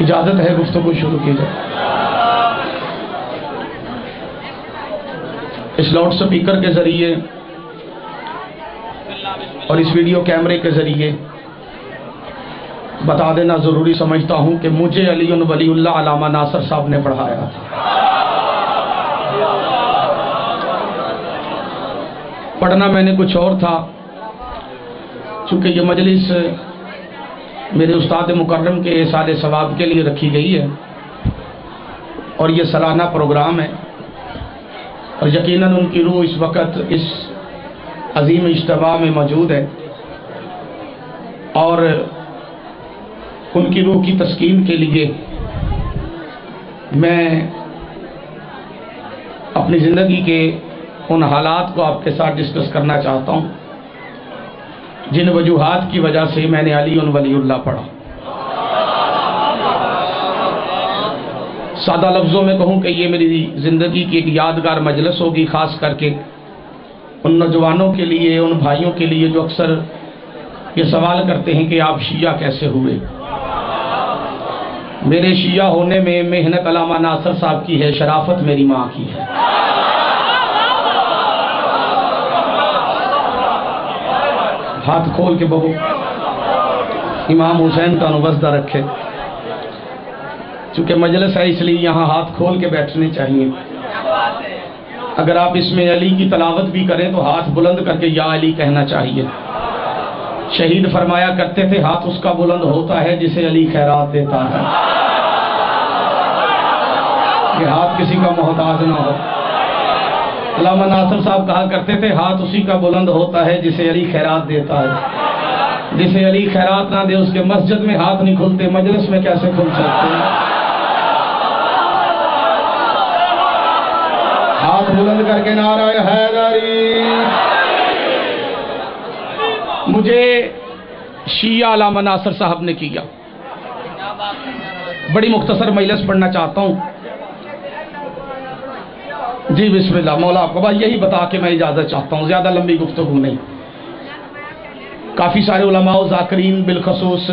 اجازت ہے گفتگو شروع کی جائے؟ اس لاؤڈ سپیکر کے ذریعے اور اس ویڈیو کیمرے کے ذریعے بتا دینا ضروری سمجھتا ہوں کہ مجھے علی ولی اللہ علامہ ناصر صاحب نے پڑھایا تھا۔ پڑھنا میں نے کچھ اور تھا، چونکہ یہ مجلس میرے استاد مکرم کے احسان ثواب کے لیے رکھی گئی ہے اور یہ سالانہ پروگرام ہے، اور یقیناً ان کی روح اس وقت اس عظیم اجتماع میں موجود ہے، اور ان کی روح کی تسکین کے لیے میں اپنی زندگی کے ان حالات کو آپ کے ساتھ ڈسکس کرنا چاہتا ہوں جن وجوہات کی وجہ سے میں نے علی ولی اللہ پڑھا۔ سادہ لفظوں میں کہوں کہ یہ میری زندگی کی ایک یادگار مجلس ہوگی، خاص کر کے ان نوجوانوں کے لیے، ان بھائیوں کے لیے جو اکثر یہ سوال کرتے ہیں کہ آپ شیعہ کیسے ہوئے۔ میرے شیعہ ہونے میں محنت علامہ ناصر صاحب کی ہے، شرافت میری ماں کی ہے۔ ہاتھ کھول کے بہو امام حسین کا نوزدہ رکھے، چونکہ مجلس ہے اس لیے یہاں ہاتھ کھول کے بیٹھنے چاہیے۔ اگر آپ اس میں علی کی تلاوت بھی کریں تو ہاتھ بلند کر کے یا علی کہنا چاہیے۔ شہید فرمایا کرتے تھے ہاتھ اس کا بلند ہوتا ہے جسے علی خیرات دیتا ہے، کہ ہاتھ کسی کا محتاج نہ ہو۔ علامہ ناصر صاحب کہا کرتے تھے ہاتھ اسی کا بلند ہوتا ہے جسے علی خیرات دیتا ہے، جسے علی خیرات نہ دے اس کے مسجد میں ہاتھ نہیں کھلتے، مجلس میں کیسے کھل سکتے ہیں؟ ہاتھ بلند کر کے نعرہ حیدری۔ مجھے شیعہ علامہ ناصر صاحب نے کیا، بڑی مختصر مجلس پڑھنا چاہتا ہوں۔ جی بسم اللہ، مولا آپ کو بس یہی بتا کے میں اجازت چاہتا ہوں، زیادہ لمبی گفتگو نہیں۔ کافی سارے علماء و ذاکرین، بالخصوص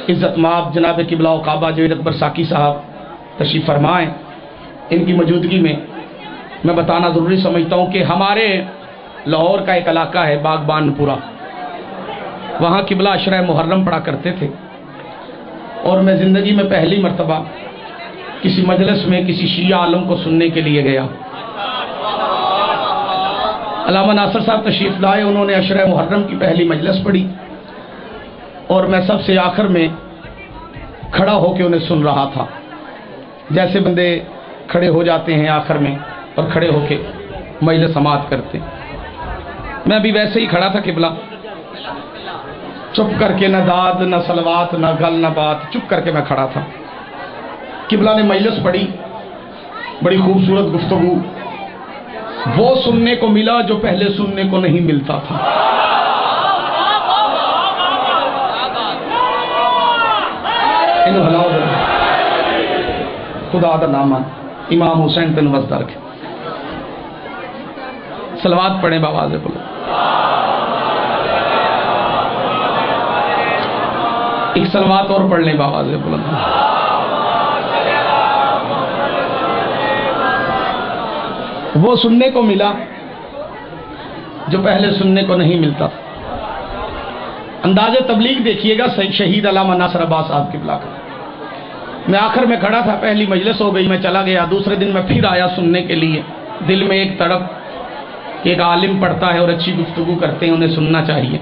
عزت مآب جناب قبلہ و کعبہ جوید اکبر ساکی صاحب تشریف فرمائیں، ان کی موجودگی میں میں بتانا ضروری سمجھتا ہوں کہ ہمارے لاہور کا ایک علاقہ ہے باغبان پورا، وہاں قبلہ عشرہ محرم پڑھا کرتے تھے، اور میں زندگی میں پہلی مرتبہ کسی مجلس میں کسی شیعہ عالم کو سننے کے لیے گیا۔ علامہ ناصر صاحب تشریف لائے، انہوں نے عشرہ محرم کی پہلی مجلس پڑھی، اور میں سب سے آخر میں کھڑا ہو کے انہیں سن رہا تھا، جیسے بندے کھڑے ہو جاتے ہیں آخر میں اور کھڑے ہو کے مجلس سماعت کرتے۔ میں بھی ویسے ہی کھڑا تھا قبلہ، چپ کر کے، نہ داد نہ صلوات نہ گل نہ بات، چپ کر کے میں کھڑا تھا۔ قبلہ نے مجلس پڑھی، بڑی خوبصورت گفتگو، وہ سننے کو ملا جو پہلے سننے کو نہیں ملتا تھا۔ خدا دا نام امام حسین تن وزدہ رکھے۔ صلوات پڑھیں باواز بولو۔ ایک صلوات اور پڑھ لیں باواز بولو۔ وہ سننے کو ملا جو پہلے سننے کو نہیں ملتا۔ انداز تبلیغ دیکھیے گا شہید علامہ ناصر عباس صاحب قبلہ کا۔ میں آخر میں کھڑا تھا، پہلی مجلس ہو گئی، میں چلا گیا۔ دوسرے دن میں پھر آیا سننے کے لیے، دل میں ایک تڑپ کہ ایک عالم پڑھتا ہے اور اچھی گفتگو کرتے ہیں، انہیں سننا چاہیے۔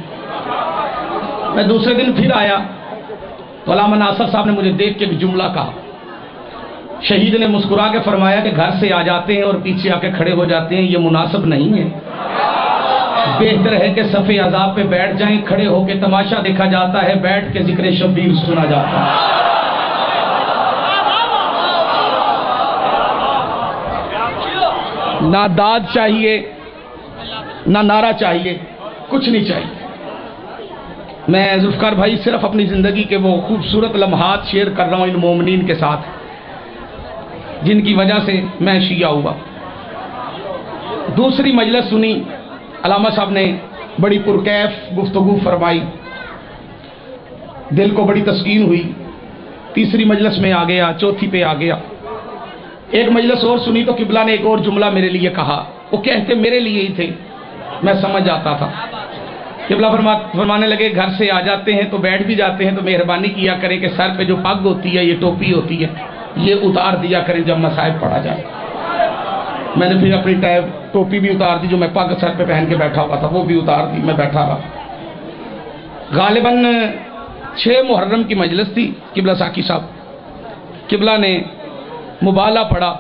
میں دوسرے دن پھر آیا تو علامہ ناصر صاحب نے مجھے دیکھ کے ایک جملہ کہا۔ شہید نے مسکرا کے فرمایا کہ گھر سے آ جاتے ہیں اور پیچھے آ کے کھڑے ہو جاتے ہیں، یہ مناسب نہیں ہے، بہتر ہے کہ صف عذاب پہ بیٹھ جائیں، کھڑے ہو کے تماشا دیکھا جاتا ہے، بیٹھ کے ذکر شبیر سنا جاتا ہے۔ نہ داد چاہیے، نہ نعرہ چاہیے، کچھ نہیں چاہیے۔ میں ذوالفقار بھائی صرف اپنی زندگی کے وہ خوبصورت لمحات شیئر کر رہا ہوں ان مومنین کے ساتھ جن کی وجہ سے میں شیعہ ہوا۔ دوسری مجلس سنی، علامہ صاحب نے بڑی پرکیف گفتگو فرمائی، دل کو بڑی تسکین ہوئی، تیسری مجلس میں آ گیا، چوتھی پہ آ گیا، ایک مجلس اور سنی تو قبلہ نے ایک اور جملہ میرے لیے کہا، وہ کہتے میرے لیے ہی تھے، میں سمجھ آتا تھا۔ قبلہ فرمانے لگے گھر سے آ جاتے ہیں تو بیٹھ بھی جاتے ہیں تو مہربانی کیا کریں کہ سر پہ جو پگ ہوتی ہے، یہ ٹوپی ہوتی ہے، یہ اتار دیا کریں جب مصائب پڑھا جائے۔ میں نے پھر اپنی ٹوپی بھی اتار دی، جو میں پگ سر پہ پہن کے بیٹھا ہوا تھا وہ بھی اتار دی، میں بیٹھا رہا۔ غالباً 6 محرم کی مجلس تھی، قبلہ ساکی صاحب، قبلہ نے مبالہ پڑھا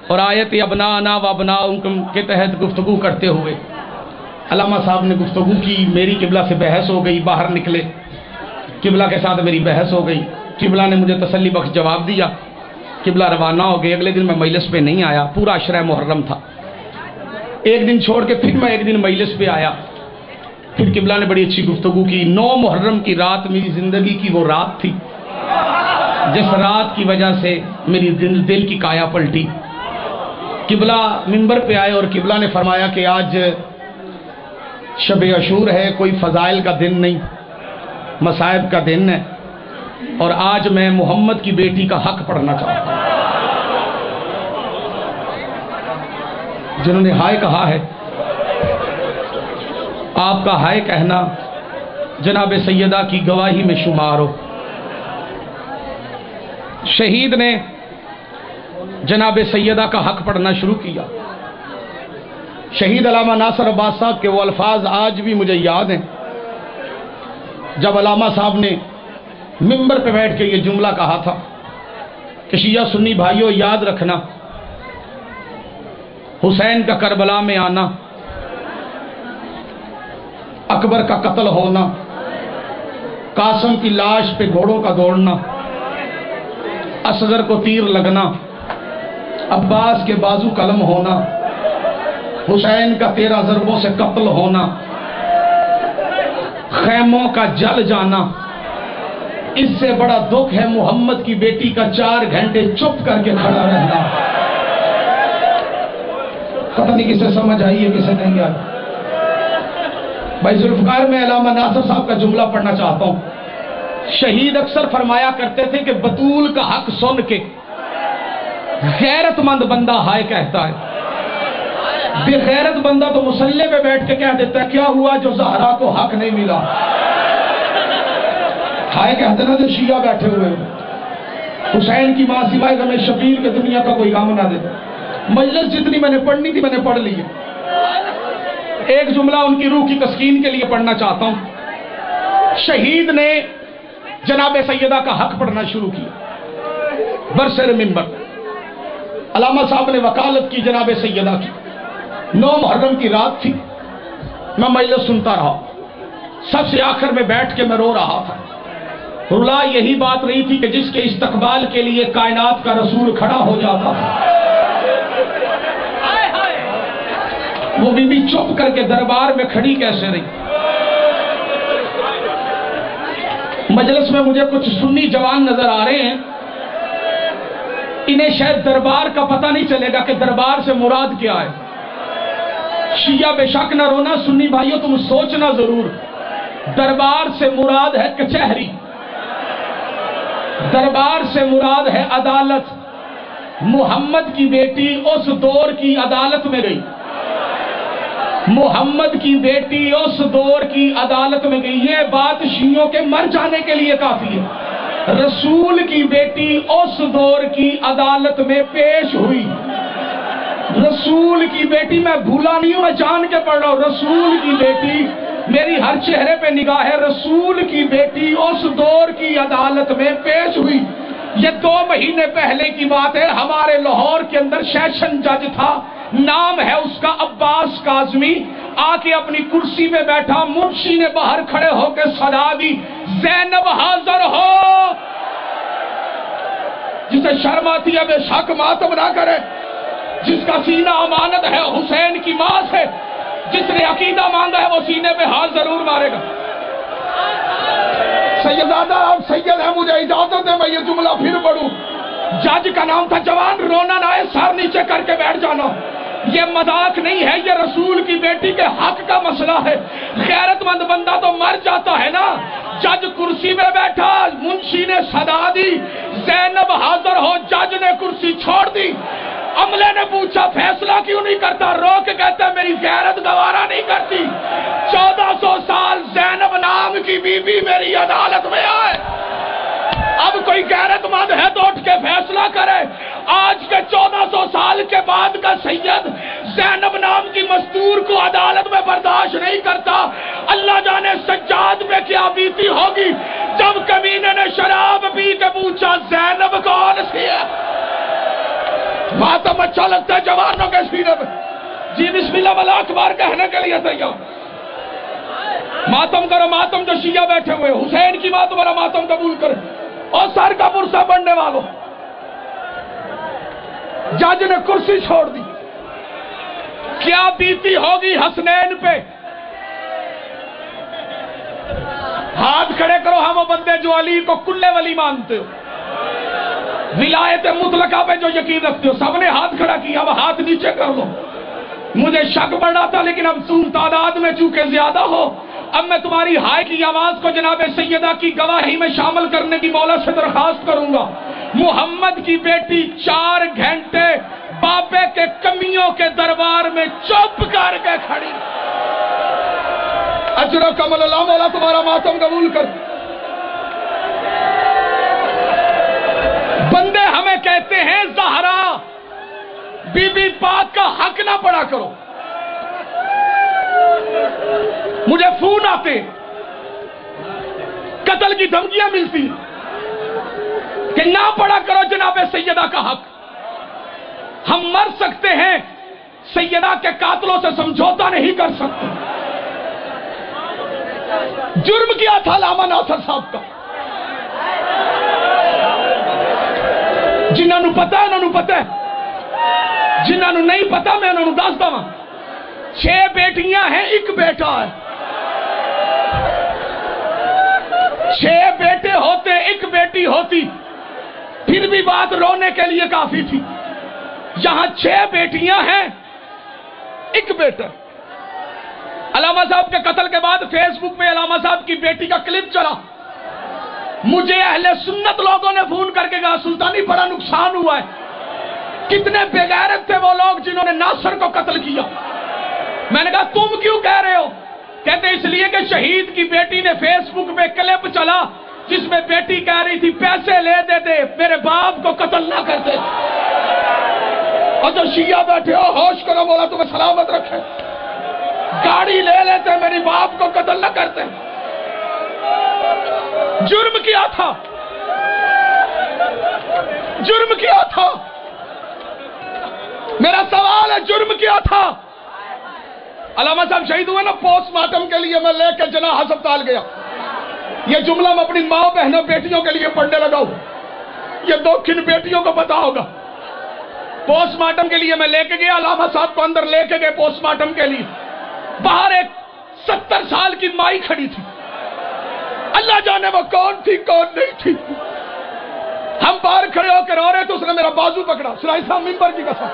اور آیت ابنانا و ابناؤکم کے تحت گفتگو کرتے ہوئے علامہ صاحب نے گفتگو کی، میری قبلہ سے بحث ہو گئی، باہر نکلے، قبلہ کے ساتھ میری بحث ہو گئی، قبلہ نے مجھے تسلی بخش جواب دیا، قبلہ روانہ ہو گئے۔ اگلے دن میں مجلس پہ نہیں آیا، پورا عشرہ محرم تھا، ایک دن چھوڑ کے پھر میں ایک دن مجلس پہ آیا، پھر قبلہ نے بڑی اچھی گفتگو کی۔ 9 محرم کی رات میری زندگی کی وہ رات تھی جس رات کی وجہ سے میری دل کی کایا پلٹی۔ قبلہ منبر پہ آئے اور قبلہ نے فرمایا کہ آج شب عاشور ہے، کوئی فضائل کا دن نہیں، مصائب کا دن ہے، اور آج میں محمد کی بیٹی کا حق پڑھنا چاہتا ہوں۔ جنہوں نے ہائے کہا ہے، آپ کا ہائے کہنا جناب سیدہ کی گواہی میں شمار ہو۔ شہید نے جناب سیدہ کا حق پڑھنا شروع کیا۔ شہید علامہ ناصر عباس صاحب کے وہ الفاظ آج بھی مجھے یاد ہیں، جب علامہ صاحب نے منبر پہ بیٹھ کے یہ جملہ کہا تھا کہ شیعہ سنی بھائیوں یاد رکھنا، حسین کا کربلا میں آنا، اکبر کا قتل ہونا، قاسم کی لاش پہ گھوڑوں کا دوڑنا، اصغر کو تیر لگنا، عباس کے بازو قلم ہونا، حسین کا 13 ضربوں سے قتل ہونا، خیموں کا جل جانا، اس سے بڑا دکھ ہے محمد کی بیٹی کا 4 گھنٹے چپ کر کے کھڑا رہنا۔ پتہ نہیں کسے سمجھ آئی ہے کسے نہیں آئی۔ بھائی ذوالفقار میں علامہ ناصر صاحب کا جملہ پڑھنا چاہتا ہوں۔ شہید اکثر فرمایا کرتے تھے کہ بطول کا حق سن کے غیرت مند بندہ ہائے کہتا ہے، بے غیرت بندہ تو مصلی پہ بیٹھ کے کہہ دیتا ہے کیا ہوا جو زہرا کو حق نہیں ملا۔ ہائے کہتے نا جو شیعہ بیٹھے ہوئے حسین کی ماں سوائے غم شبیر کے دنیا کا کوئی کام نہ دیتا۔ مجلس جتنی میں نے پڑھنی تھی میں نے پڑھ لی ہے۔ ایک جملہ ان کی روح کی تسکین کے لیے پڑھنا چاہتا ہوں۔ شہید نے جناب سیدہ کا حق پڑھنا شروع کیا برسر منبر۔ علامہ صاحب نے وکالت کی جناب سیدہ کی۔ 9 محرم کی رات تھی، میں مجلس سنتا رہا، سب سے آخر میں بیٹھ کے میں رو رہا تھا۔ رلا یہی بات رہی تھی کہ جس کے استقبال کے لیے کائنات کا رسول کھڑا ہو جاتا تھا، وہ بی بی چپ کر کے دربار میں کھڑی کیسے رہی؟ مجلس میں مجھے کچھ سنی جوان نظر آ رہے ہیں، انہیں شاید دربار کا پتہ نہیں چلے گا کہ دربار سے مراد کیا ہے۔ شیعہ بے شک نہ رونا، سنی بھائیوں تم سوچنا ضرور، دربار سے مراد ہے کچہری، دربار سے مراد ہے عدالت۔ محمد کی بیٹی اس دور کی عدالت میں گئی، محمد کی بیٹی اس دور کی عدالت میں گئی۔ یہ بات شیعوں کے مر جانے کے لیے کافی ہے۔ رسول کی بیٹی اس دور کی عدالت میں پیش ہوئی۔ رسول کی بیٹی، میں بھولا نہیں ہوں، میں جان کے پڑھ رہا ہوں، رسول کی بیٹی، میری ہر چہرے پہ نگاہ ہے، رسول کی بیٹی اس دور کی عدالت میں پیش ہوئی۔ یہ 2 مہینے پہلے کی بات ہے، ہمارے لاہور کے اندر سیشن جج تھا، نام ہے اس کا عباس کاظمی، آ کے اپنی کرسی پہ بیٹھا، منشی نے باہر کھڑے ہو کے صدا دی، زینب حاضر ہو۔ جسے شرم آتی ہے بے شک ماتم نہ کرے، جس کا سینہ امانت ہے حسین کی ماں سے، جس نے عقیدہ مانگا ہے وہ سینے پہ ہاتھ ضرور مارے گا۔ سیدزادہ آپ سید ہیں، مجھے اجازت ہے میں یہ جملہ پھر پڑھوں۔ جج کا نام تھا جوان، رونا نہ ہے، سر نیچے کر کے بیٹھ جانا، یہ مذاق نہیں ہے، یہ رسول کی بیٹی کے حق کا مسئلہ ہے۔ غیرت مند بندہ تو مر جاتا ہے نا، جج کرسی میں بیٹھا، منشی نے صدا دی، زینب حاضر ہو، جج نے کرسی چھوڑ دی۔ عملے نے پوچھا فیصلہ کیوں نہیں کرتا؟ رو کے کہتا ہے میری غیرت گوارا نہیں کرتی 1400 سال زینب نام کی بی بی میری عدالت میں آئے۔ اب کوئی غیرت مند ہے تو اٹھ کے فیصلہ کرے۔ آج کے 1400 سال کے بعد کا سید زینب نام کی مستور کو عدالت میں برداشت نہیں کرتا۔ اللہ جانے سجاد پہ کیا بیتی ہوگی جب کمینے نے شراب پی کے پوچھا زینب کون سی ہے؟ ماتم اچھا لگتا ہے جوانوں کے سینے پہ؟ جی بسم اللہ والا اخبار کہنے کے لیے تیار۔ ماتم کرو، ماتم جو شیعہ بیٹھے ہوئے، حسین کی بات والا ماتم قبول کرے اور سر کا پرسہ بننے والوں۔ جج نے کرسی چھوڑ دی، کیا بیتی ہوگی حسنین پہ؟ ہاتھ کھڑے کرو ہم وہ بندے جو علی کو کلے ولی مانتے ہو، ولایت مطلقہ پہ جو یقین رکھتے ہو۔ سب نے ہاتھ کھڑا کیا، اب ہاتھ نیچے کر لو۔ مجھے شک پڑ رہا تھا لیکن اب تم تعداد میں چونکہ زیادہ ہو، اب میں تمہاری ہائے کی آواز کو جناب سیدہ کی گواہی میں شامل کرنے کی مولا سے درخواست کروں گا۔ محمد کی بیٹی 4 گھنٹے بابے کے کمیوں کے دربار میں چپ کر کے کھڑی۔ اجرکم اللہ، مولا تمہارا ماتم قبول کر۔ بندے ہمیں کہتے ہیں زہرا بی بی پاک کا حق نہ پڑا کرو۔ مجھے فون آتے، قتل کی دھمکیاں ملتی کہ نہ پڑا کرو جناب سیدہ کا حق۔ ہم مر سکتے ہیں، سیدہ کے قاتلوں سے سمجھوتا نہیں کر سکتے۔ جرم کیا تھا علامہ ناصر صاحب کا؟ جنہوں نے پتا ہے انہوں نے پتا ہے، جنہوں نے نہیں پتا میں انہوں نے دستا ہوں۔ 6 بیٹیاں ہیں، 1 بیٹا ہے۔ 6 بیٹے ہوتے 1 بیٹی ہوتی پھر بھی بات رونے کے لیے کافی تھی۔ یہاں 6 بیٹیاں ہیں، 1 بیٹا۔ علامہ صاحب کے قتل کے بعد فیس بک میں علامہ صاحب کی بیٹی کا کلپ چلا۔ مجھے اہل سنت لوگوں نے فون کر کے کہا سلطانی بڑا نقصان ہوا ہے، کتنے بے غیرت تھے وہ لوگ جنہوں نے ناصر کو قتل کیا۔ میں نے کہا تم کیوں کہہ رہے ہو؟ کہتے اس لیے کہ شہید کی بیٹی نے فیس بک پہ کلپ چلا جس میں بیٹی کہہ رہی تھی پیسے لے دیتے میرے باپ کو قتل نہ کرتے۔ اور جو شیعہ بیٹھے ہو ہوش کرو، مولا تمہیں سلامت رکھے، گاڑی لے لیتے میری باپ کو قتل نہ کرتے۔ جرم کیا تھا؟ جرم کیا تھا؟ میرا سوال ہے جرم کیا تھا؟ علامہ صاحب شہید ہوئے نا، پوسٹ مارٹم کے لیے میں لے کے جناح ہسپتال گیا۔ یہ جملہ میں اپنی ماں بہنوں بیٹیوں کے لیے پڑھنے لگا ہوں، یہ 2 کن بیٹیوں کو پتا ہوگا۔ پوسٹ مارٹم کے لیے میں لے کے گیا، علامہ صاحب کو اندر لے کے گئے پوسٹ مارٹم کے لیے۔ باہر ایک 70 سال کی مائی کھڑی تھی، اللہ جانے وہ کون تھی کون نہیں تھی۔ ہم باہر کھڑے ہو کے رو رہے تو اس نے میرا بازو پکڑا، سرائی صاحب ممبر کی قسم،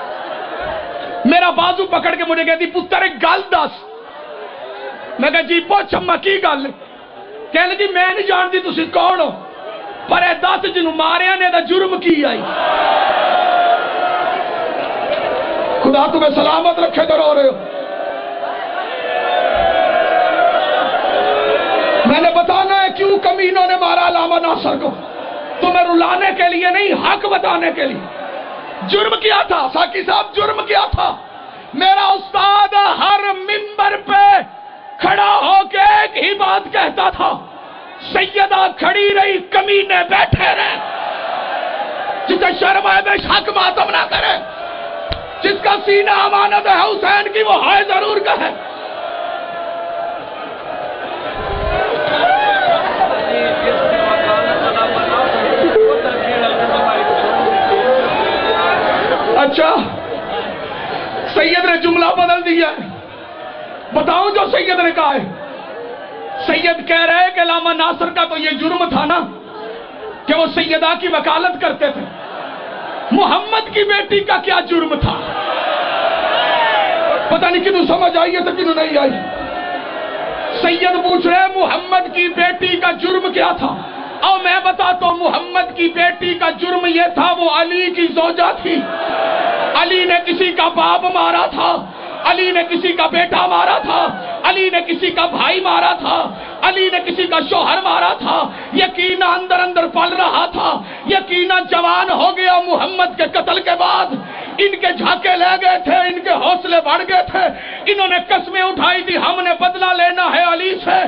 میرا بازو پکڑ کے مجھے کہتی پتر ایک گل دس۔ میں کہا جی پوچھ اما کی گل؟ کہنے لگی میں نہیں جانتی تسی کون ہو، پر اے دس جنوں ماریا نے دا جرم کی آئی۔ خدا تمہیں سلامت رکھے تو رو رہے ہو۔ میں نے بتانا ہے کیوں کمینوں نے مارا علامہ ناصر کو، تمہیں رلانے کے لیے نہیں، حق بتانے کے لیے۔ جرم کیا تھا ساکی صاحب؟ جرم کیا تھا؟ میرا استاد ہر ممبر پہ کھڑا ہو کے ایک ہی بات کہتا تھا، سیدہ کھڑی رہی کمینے بیٹھے رہے، جسے شرم ہے بے شک ماتم نہ کرے، جس کا سینہ امانت ہے حسین کی وہ ہائے ضرور کہے۔ اچھا سید نے جملہ بدل دیا ہے، بتاؤں جو سید نے کہا ہے؟ سید کہہ رہے کہ علامہ ناصر کا تو یہ جرم تھا نا کہ وہ سیدہ کی وکالت کرتے تھے، محمد کی بیٹی کا کیا جرم تھا؟ پتہ نہیں کنوں سمجھ آئی ہے تو کنوں نہیں آئی۔ سید پوچھ رہے محمد کی بیٹی کا جرم کیا تھا؟ اور میں بتاتا ہوں محمد کی بیٹی کا جرم یہ تھا وہ علی کی زوجہ تھی. علی نے کسی کا باپ مارا تھا، علی نے کسی کا بیٹا مارا تھا، علی نے کسی کا بھائی مارا تھا، علی نے کسی کا شوہر مارا تھا. یقیناً اندر اندر پل رہا تھا، یقیناً جوان ہو گیا محمد کے قتل کے بعد. ان کے جھاکے لے گئے تھے، ان کے حوصلے بڑھ گئے تھے. انہوں نے قسمیں اٹھائی تھی ہم نے بدلہ لینا ہے علی سے.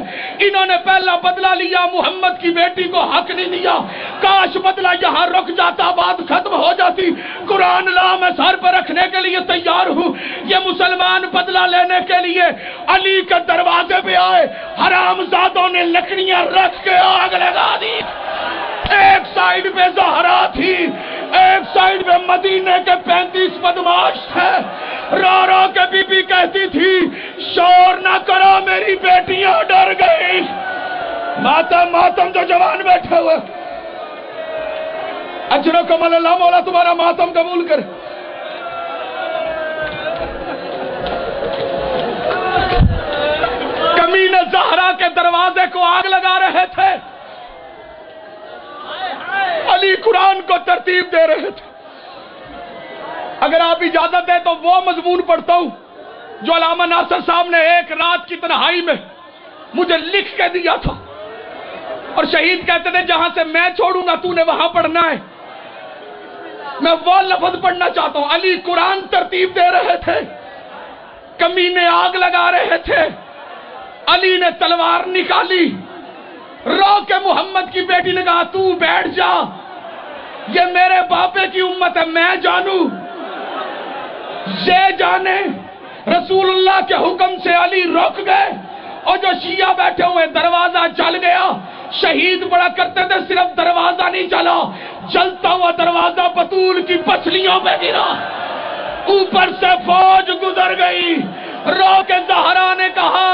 انہوں نے پہلا بدلہ لیا، محمد کی بیٹی کو حق نہیں دیا. کاش بدلہ یہاں رک جاتا، بات ختم ہو جاتی. قرآن لا میں سر پر رکھنے کے لیے تیار ہوں. یہ مسلمان بدلہ لینے کے لیے علی کے دروازے پہ آئے، حرام زادوں نے لکڑیاں رکھ کے آگ لگا دی. ایک سائیڈ پہ زہرا تھی، ایک سائیڈ پہ مدینے کے 35 بدماش تھے. رو رو کے بی بی کہتی تھی شور نہ کرو میری بیٹیاں ڈر گئی. ماتم ماتم جو جوان بیٹھے ہوئے، اجرکم اللہ، مولا تمہارا ماتم قبول کرے. کمینے زہرا کے دروازے کو آگ لگا رہے تھے، علی قرآن کو ترتیب دے رہے تھے. اگر آپ اجازت دیں تو وہ مضمون پڑھتا ہوں جو علامہ ناصر صاحب نے ایک رات کی تنہائی میں مجھے لکھ کے دیا تھا. اور شہید کہتے تھے جہاں سے میں چھوڑوں گا تو نے وہاں پڑھنا ہے. میں وہ لفظ پڑھنا چاہتا ہوں. علی قرآن ترتیب دے رہے تھے، کمینے آگ لگا رہے تھے. علی نے تلوار نکالی، رو کے محمد کی بیٹی نے کہا تو بیٹھ جا، یہ میرے باپے کی امت ہے، میں جانوں یہ جانے. رسول اللہ کے حکم سے علی رک گئے اور جو شیعہ بیٹھے ہوئے دروازہ جل گیا. شہید بڑا کرتے تھے صرف دروازہ نہیں جلا، جلتا ہوا دروازہ بطول کی پسلیوں پہ گرا، اوپر سے فوج گزر گئی. رو کے زہرا نے کہا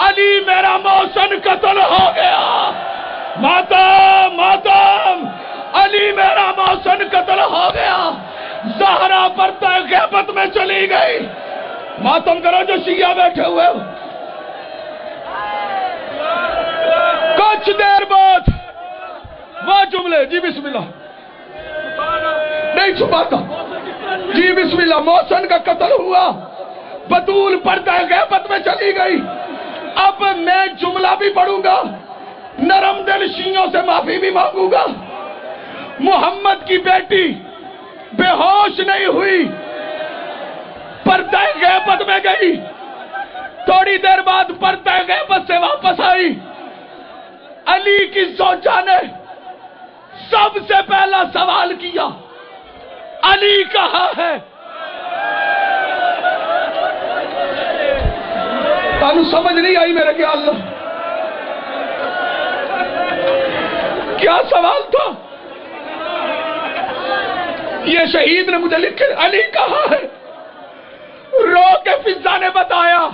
علی میرا محسن قتل ہو گیا. ماتم ماتم، علی میرا محسن قتل ہو گیا. زہرا پردہ غیبت میں چلی گئی. ماتم کرو جو شیعہ بیٹھے ہوئے. کچھ دیر بعد وہ جملے، جی بسم اللہ نہیں چھپاتا، جی بسم اللہ، محسن کا قتل ہوا، بطول پردہ غیبت میں چلی گئی. اب میں جملہ بھی پڑھوں گا، نرم دل شیعوں سے معافی بھی مانگوں گا. محمد کی بیٹی بے ہوش نہیں ہوئی، پردہ غیبت میں گئی. تھوڑی دیر بعد پردہ غیبت سے واپس آئی. علی کی زوجہ نے سب سے پہلا سوال کیا علی کہاں ہے؟ تانوں سمجھ نہیں آئی میرے کیا اللہ؟ کیا سوال تھا؟ یہ شہید نے مجھے لکھے علی کہاں ہے؟ رو کے فضا نے بتایا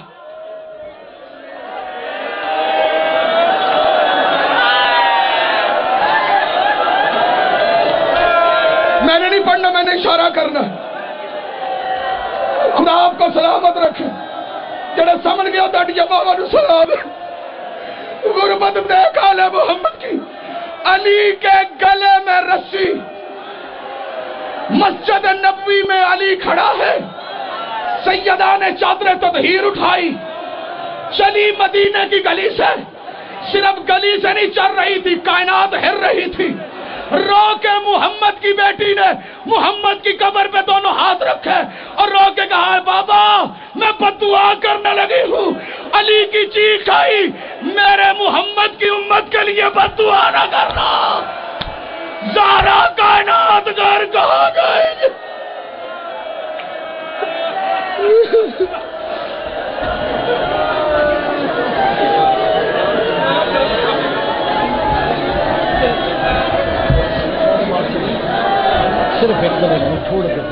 میں نے نہیں پڑھنا، میں نے اشارہ کرنا. خدا آپ کو سلامت رکھے. جڑا سمجھ گیا تاڑیا بابا نو سلام. غربت دیکھ آل محمد کی. علی کے گلے میں رسی، مسجد نبوی میں علی کھڑا ہے. سیدہ نے چادر تطہیر اٹھائی، چلی مدینے کی گلی سے. صرف گلی سے نہیں چل رہی تھی، کائنات ہل رہی تھی. رو کے محمد کی بیٹی نے محمد کی قبر پہ دونوں ہاتھ رکھے اور رو کے کہا بابا میں بددعا کرنے لگی ہوں. علی کی چیخ آئی میرے محمد کی امت کے لیے بددعا نہ کرنا. زہرا کائنات گھر کہاں گئی؟ صرف ایک منٹ چھوڑ دیں.